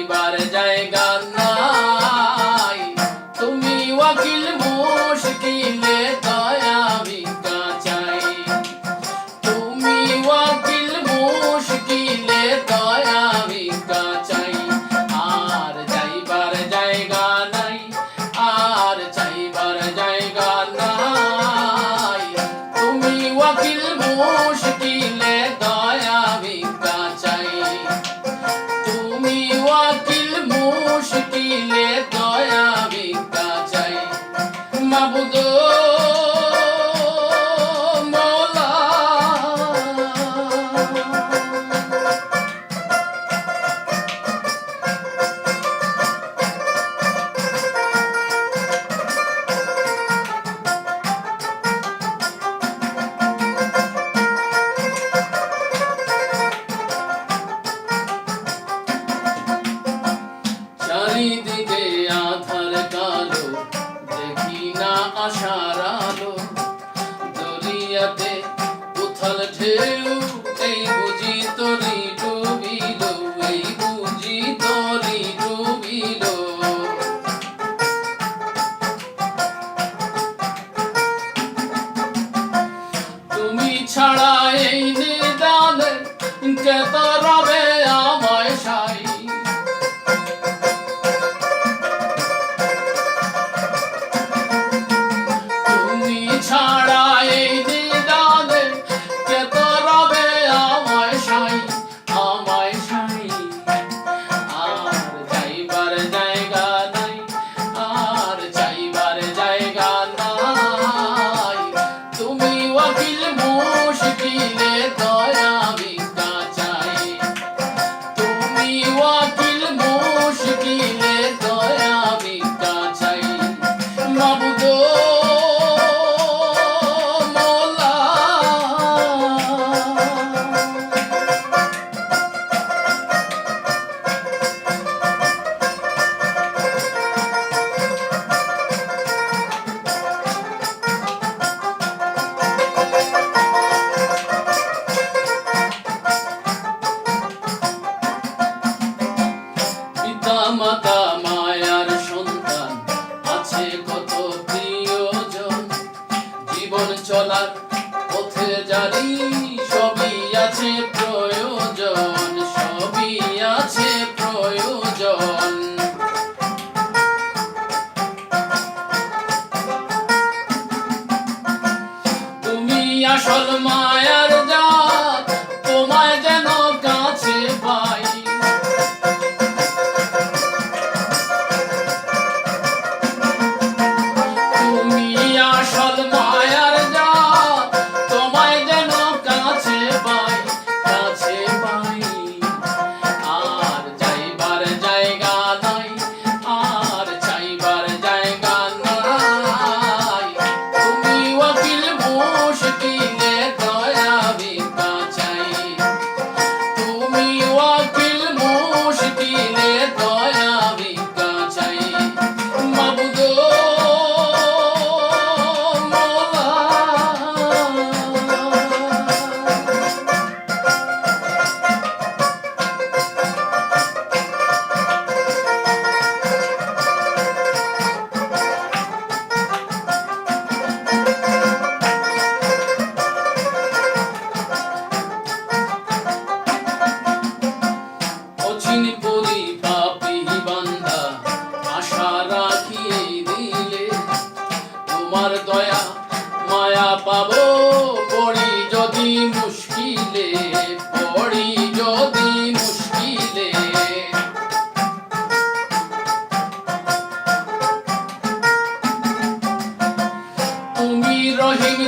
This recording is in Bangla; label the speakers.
Speaker 1: যাইবার জায়গা নাই, তুমি ওয়াকিল মুশকিলে দয়া ভিক্ষা চাই, তুমি ওয়াকিল মুশকিলে দয়া ভিক্ষা চাই। আর যাইবার জায়গা নাই, আর যাইবার জায়গা নাই, তুমি ওয়াকিল মুশকিলে দয়া ভিক্ষা চাই, তুমি ওয়াকিল মুশকিলে দয়া ভিক্ষা চাই। মাবুদ মওলা, চারিদিকে আধার কালো, দেখি না আশার আলো, দরিয়াতে উথাল ঢেউ, এই বুঝি তরি ডুবিল, এই বুঝি তরি ডুবিল। তুমি ছাড়া এই নিদানে কে তো রবে আমায় সাই, ছাড়া এই নিদানে কে তো রবে আমায় সাই, আমায় সাই। আর যাইবার জায়গা নাই, আর যাইবার জায়গা নাই, তুমি ওয়াকিল মুশকিলে দয়া ভিক্ষা চাই, তুমি ওয়াকিল মুশকিলে দয়া ভিক্ষা চাই। মাবুদ মাতা মায়ার সন্তান আছে কত প্রিয়জন, জীবন চলার পথে জারি সবই আছে প্রয়োজন, সবই আছে প্রয়োজন। তুমি আসল মায়ার জাত, তোমায় যেন কাছে পাই, আসল মায়ার জাত, তোমায় যেন কাছে পাই, কাছে পাই। আর যাইবার জায়গা নাই, আর চাইবার জায়গা নাই, তুমি ওয়াকিল মুশকিলে দয়া ভিক্ষা চাই, তুমি ওয়াকিল মুশকিলে দয়া ভিক্ষা চাই। মাবুদ ochinpuri পাপী বান্দা, আশা রাখি এই দিলে, তোমার দয়া মায়া পাবো, পড়ি যদি মুশকিলে, পড়ি যদি মুশকিলে। তুমি রহিম।